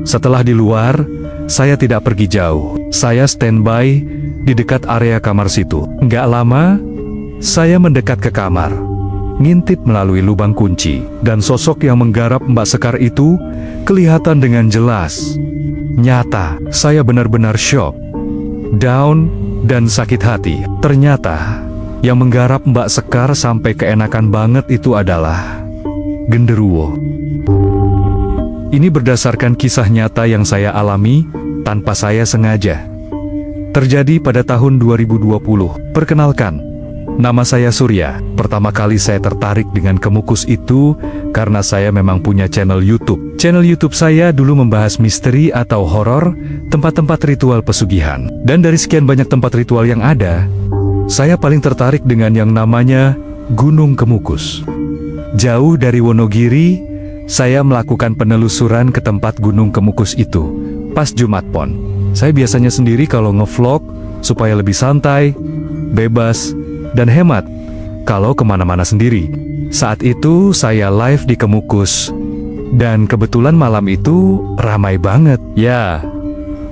Setelah di luar, saya tidak pergi jauh. Saya standby di dekat area kamar situ. Nggak lama, saya mendekat ke kamar, ngintip melalui lubang kunci, dan sosok yang menggarap Mbak Sekar itu kelihatan dengan jelas. Nyata, saya benar-benar syok, down, dan sakit hati. Ternyata, yang menggarap Mbak Sekar sampai keenakan banget itu adalah genderuwo. Ini berdasarkan kisah nyata yang saya alami tanpa saya sengaja. Terjadi pada tahun 2020. Perkenalkan, nama saya Surya. Pertama kali saya tertarik dengan kemukus itu karena saya memang punya channel YouTube. Channel YouTube saya dulu membahas misteri atau horor, tempat-tempat ritual pesugihan. Dan dari sekian banyak tempat ritual yang ada, saya paling tertarik dengan yang namanya Gunung Kemukus. Jauh dari Wonogiri, saya melakukan penelusuran ke tempat Gunung Kemukus itu pas Jumat Pon. Saya biasanya sendiri kalau ngevlog supaya lebih santai, bebas, dan hemat kalau kemana-mana sendiri. Saat itu saya live di Kemukus, dan kebetulan malam itu ramai banget. Ya,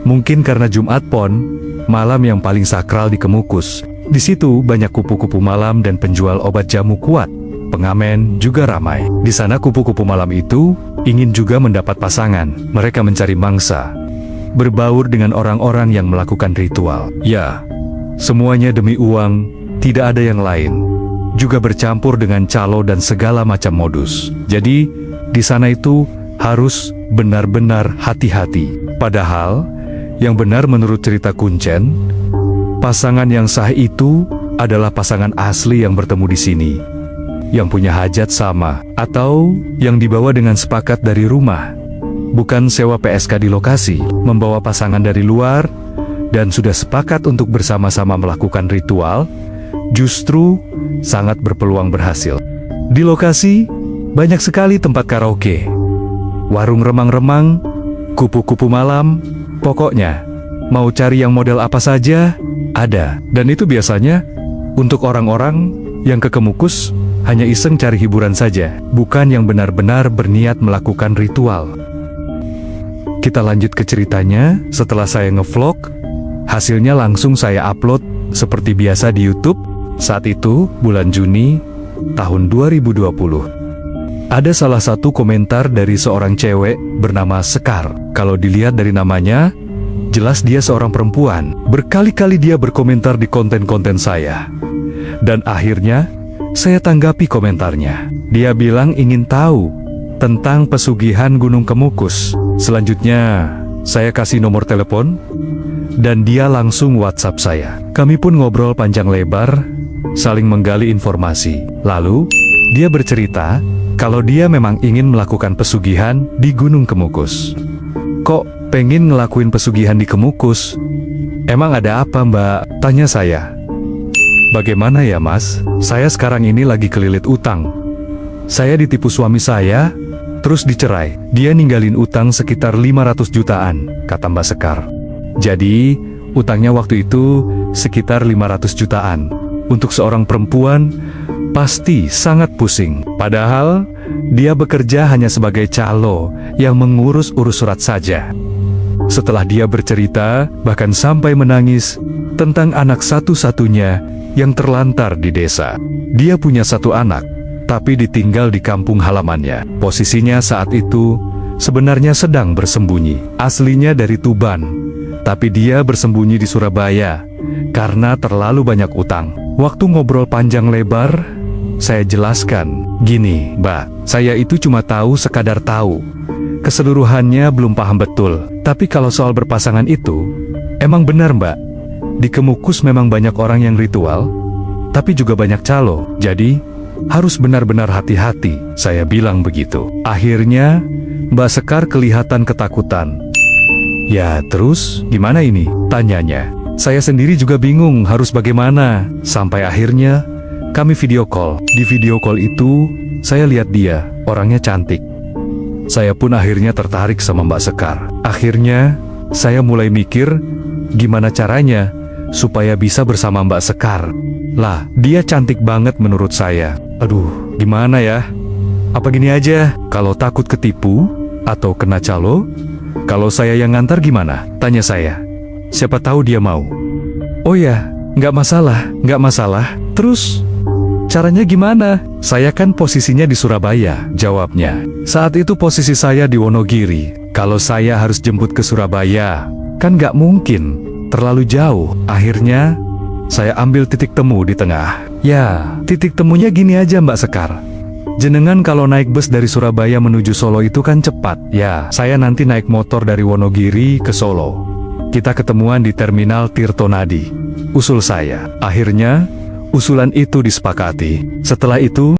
mungkin karena Jumat Pon, malam yang paling sakral di Kemukus. Di situ banyak kupu-kupu malam dan penjual obat jamu kuat. Pengamen juga ramai. Di sana kupu-kupu malam itu ingin juga mendapat pasangan. Mereka mencari mangsa, berbaur dengan orang-orang yang melakukan ritual. Ya, semuanya demi uang, tidak ada yang lain. Juga bercampur dengan calo dan segala macam modus. Jadi, di sana itu harus benar-benar hati-hati. Padahal, yang benar menurut cerita Kuncen, pasangan yang sah itu adalah pasangan asli yang bertemu di sini, yang punya hajat sama, atau yang dibawa dengan sepakat dari rumah, bukan sewa PSK di lokasi, membawa pasangan dari luar, dan sudah sepakat untuk bersama-sama melakukan ritual, justru sangat berpeluang berhasil. Di lokasi, banyak sekali tempat karaoke, warung remang-remang, kupu-kupu malam, pokoknya, mau cari yang model apa saja, ada. Dan itu biasanya untuk orang-orang yang ke Kemukus hanya iseng cari hiburan saja, bukan yang benar-benar berniat melakukan ritual. Kita lanjut ke ceritanya. Setelah saya ngevlog, hasilnya langsung saya upload seperti biasa di YouTube. Saat itu, bulan Juni tahun 2020. Ada salah satu komentar dari seorang cewek bernama Sekar. Kalau dilihat dari namanya, jelas dia seorang perempuan. Berkali-kali dia berkomentar di konten-konten saya. Dan akhirnya, saya tanggapi komentarnya. Dia bilang ingin tahu tentang pesugihan Gunung Kemukus. Selanjutnya, saya kasih nomor telepon, dan dia langsung WhatsApp saya. Kami pun ngobrol panjang lebar, saling menggali informasi. Lalu, dia bercerita kalau dia memang ingin melakukan pesugihan di Gunung Kemukus. Kok pengen ngelakuin pesugihan di Kemukus? Emang ada apa, Mbak? Tanya saya. Bagaimana ya, Mas? Saya sekarang ini lagi kelilit utang. Saya ditipu suami saya, terus dicerai. Dia ninggalin utang sekitar 500 jutaan, kata Mbak Sekar. Jadi, utangnya waktu itu sekitar 500 jutaan. Untuk seorang perempuan, pasti sangat pusing. Padahal, dia bekerja hanya sebagai calo yang mengurus-urus surat saja. Setelah dia bercerita, bahkan sampai menangis tentang anak satu-satunya yang terlantar di desa. Dia punya satu anak, tapi ditinggal di kampung halamannya. Posisinya saat itu sebenarnya sedang bersembunyi. Aslinya dari Tuban, tapi dia bersembunyi di Surabaya karena terlalu banyak utang. Waktu ngobrol panjang lebar, saya jelaskan, gini, Mbak, saya itu cuma tahu sekadar tahu. Keseluruhannya belum paham betul. Tapi kalau soal berpasangan itu, emang benar, Mbak. Di Kemukus memang banyak orang yang ritual, tapi juga banyak calo. Jadi, harus benar-benar hati-hati, saya bilang begitu. Akhirnya, Mbak Sekar kelihatan ketakutan. Ya, terus gimana ini? Tanyanya. Saya sendiri juga bingung harus bagaimana. Sampai akhirnya, kami video call. Di video call itu, saya lihat dia, orangnya cantik. Saya pun akhirnya tertarik sama Mbak Sekar. Akhirnya, saya mulai mikir, gimana caranya supaya bisa bersama Mbak Sekar. Lah, dia cantik banget menurut saya. Aduh, gimana ya? Apa gini aja, kalau takut ketipu atau kena calo, kalau saya yang ngantar gimana? Tanya saya. Siapa tahu dia mau. Oh ya, nggak masalah, nggak masalah. Terus, caranya gimana? Saya kan posisinya di Surabaya, jawabnya. Saat itu posisi saya di Wonogiri. Kalau saya harus jemput ke Surabaya, kan nggak mungkin, terlalu jauh. Akhirnya, saya ambil titik temu di tengah. Ya, titik temunya gini aja Mbak Sekar. Jenengan kalau naik bus dari Surabaya menuju Solo itu kan cepat. Ya, saya nanti naik motor dari Wonogiri ke Solo. Kita ketemuan di Terminal Tirtonadi. Usul saya. Akhirnya, usulan itu disepakati. Setelah itu,